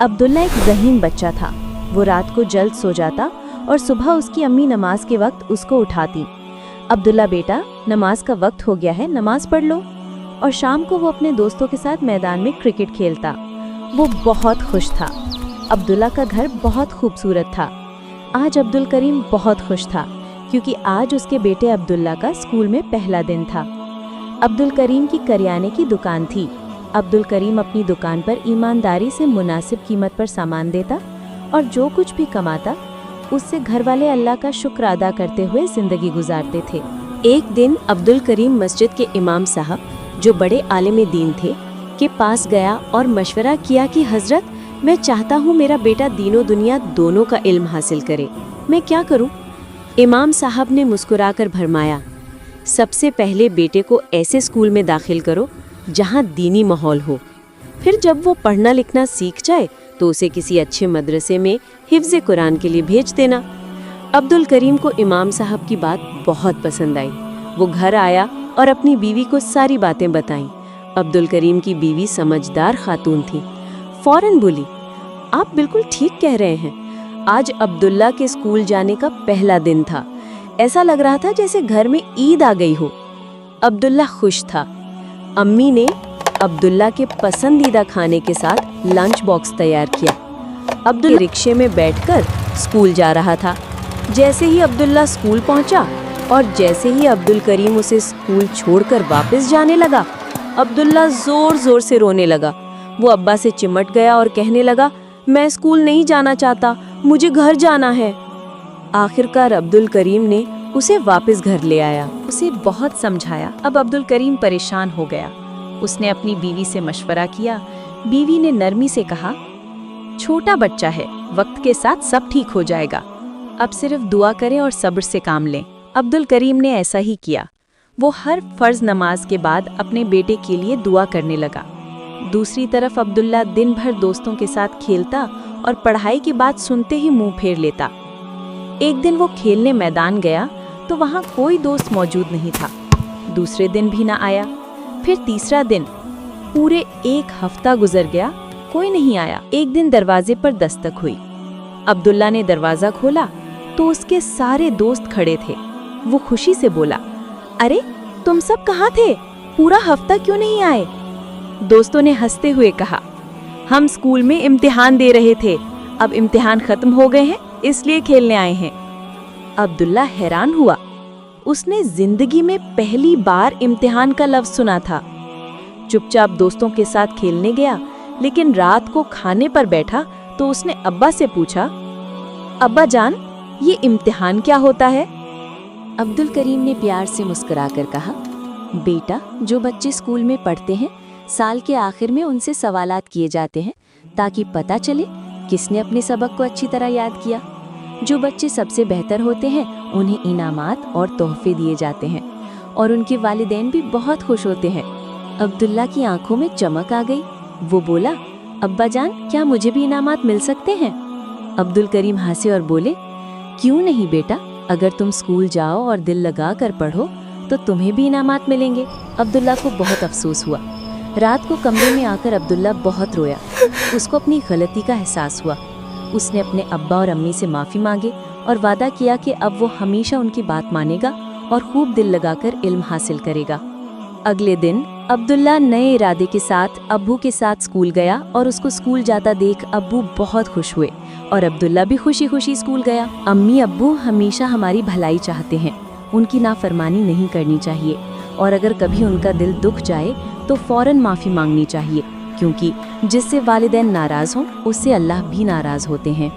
अब्दुल्ला एक ज़हीन बच्चा था। वो रात को जल्द सो जाता और सुबह उसकी अम्मी नमाज के वक्त उसको उठाती। अब्दुल्ला बेटा, नमाज का वक्त हो गया है, नमाज पढ़ लो। और शाम को वो अपने दोस्तों के साथ मैदान में क्रिकेट खेलता। वो बहुत खुश था। अब्दुल्ला का घर बहुत खूबसूरत था। आज अब्दुल करीम बहुत खुश था क्योंकि आज उसके बेटे अब्दुल्ला का स्कूल में पहला दिन था। अब्दुल करीम की करियाने की दुकान थी। अब्दुल करीम अपनी दुकान पर ईमानदारी से मुनासिब कीमत पर सामान देता और जो कुछ भी कमाता उससे घर वाले अल्लाह का शुक्र अदा करते हुए ज़िंदगी गुजारते थे। एक दिन अब्दुल करीम मस्जिद के इमाम साहब, जो बड़े आलिम दीन थे, के पास गया और मशवरा किया कि हज़रत, मैं चाहता हूँ मेरा बेटा दीनों दुनिया दोनों का इल्म हासिल करे, मैं क्या करूँ? इमाम साहब ने मुस्कुराकर भरमाया, सबसे पहले बेटे को ऐसे स्कूल में दाखिल करो जहाँ दीनी माहौल हो। फिर जब वो पढ़ना लिखना सीख जाए तो उसे किसी अच्छे मदरसे में हिफ्ज़ कुरान के लिए भेज देना। अब्दुल करीम को इमाम साहब की बात बहुत पसंद आई। वो घर आया और अपनी बीवी को सारी बातें बताईं। अब्दुल करीम की बीवी समझदार खातून थी। फौरन बोली, आप बिल्कुल ठीक कह रहे हैं। आज अब्दुल्ला के स्कूल जाने का पहला दिन था। ऐसा लग रहा था जैसे घर में ईद आ गई हो। अब्दुल्ला खुश था। अम्मी ने अब्दुल्ला के पसंदीदा खाने के साथ लंच बॉक्स तैयार किया। अब्दुल रिक्शे में बैठकर स्कूल जा रहा था। जैसे ही अब्दुल्ला स्कूल पहुंचा और जैसे ही अब्दुल करीम उसे स्कूल छोड़कर वापस जाने लगा, अब्दुल्ला जोर जोर से रोने लगा। वो अब्बा से चिमट गया और कहने लगा, मैं स्कूल नहीं जाना चाहता, मुझे घर जाना है। आखिरकार अब्दुल करीम ने उसे वापस घर ले आया। उसे बहुत समझाया। अब अब्दुल करीम परेशान हो गया। उसने अपनी बीवी से मशवरा किया। बीवी ने नरमी से कहा, छोटा बच्चा है, वक्त के साथ सब ठीक हो जाएगा, अब सिर्फ दुआ करें और सब्र से काम लें। अब्दुल करीम ने ऐसा ही किया। वो हर फर्ज नमाज के बाद अपने बेटे के लिए दुआ करने लगा। दूसरी तरफ अब्दुल्ला दिन भर दोस्तों के साथ खेलता और पढ़ाई की बात सुनते ही मुंह फेर लेता। एक दिन वो खेलने मैदान गया तो वहाँ कोई दोस्त मौजूद नहीं था। दूसरे दिन भी ना आया। फिर तीसरा दिन। पूरे एक हफ्ता गुजर गया, कोई नहीं आया। एक दिन दरवाजे पर दस्तक हुई। अब्दुल्ला ने दरवाज़ा खोला तो उसके सारे दोस्त खड़े थे। वो खुशी से बोला, अरे तुम सब कहाँ थे? पूरा हफ्ता क्यों नहीं आए? दोस्तों ने हंसते हुए कहा, हम स्कूल में इम्तिहान दे रहे थे, अब इम्तिहान खत्म हो गए हैं इसलिए खेलने आए हैं। अब्दुल्ला हैरान हुआ। उसने जिंदगी में पहली बार इम्तिहान का लफ्ज़ सुना था। चुपचाप दोस्तों के साथ खेलने गया, लेकिन रात को खाने पर बैठा तो उसने अब्बा से पूछा, अब्बा जान, ये इम्तिहान क्या होता है? अब्दुल करीम ने प्यार से मुस्कुराकर कहा, बेटा, जो बच्चे स्कूल में पढ़ते हैं साल के आखिर में उनसे सवालात किए जाते हैं ताकि पता चले किसने अपने सबक को अच्छी तरह याद किया। जो बच्चे सबसे बेहतर होते हैं उन्हें इनामात और तोहफे दिए जाते हैं और उनके वालिदैन भी बहुत खुश होते हैं। अब्दुल्ला की आंखों में चमक आ गई। वो बोला, अब्बा जान, क्या मुझे भी इनामात मिल सकते हैं? अब्दुल करीम हंसे और बोले, क्यों नहीं बेटा, अगर तुम स्कूल जाओ और दिल लगा कर पढ़ो तो तुम्हें भी इनामात मिलेंगे। अब्दुल्ला को बहुत अफसोस हुआ। रात को कमरे में आकर अब्दुल्ला बहुत रोया। उसको अपनी गलती का एहसास हुआ। उसने अपने अब्बा और अम्मी से माफ़ी मांगी और वादा किया कि अब वो हमेशा उनकी बात मानेगा और खूब दिल लगाकर इल्म हासिल करेगा। अगले दिन अब्दुल्ला नए इरादे के साथ अब्बू के साथ स्कूल गया और उसको स्कूल जाता देख अब्बू बहुत खुश हुए और अब्दुल्ला भी खुशी खुशी स्कूल गया। अम्मी अब्बू हमेशा हमारी भलाई चाहते हैं, उनकी नाफरमानी नहीं करनी चाहिए और अगर कभी उनका दिल दुख जाए तो फौरन माफ़ी मांगनी चाहिए, क्योंकि जिससे वालिदैन नाराज़ हों उससे अल्लाह भी नाराज़ होते हैं।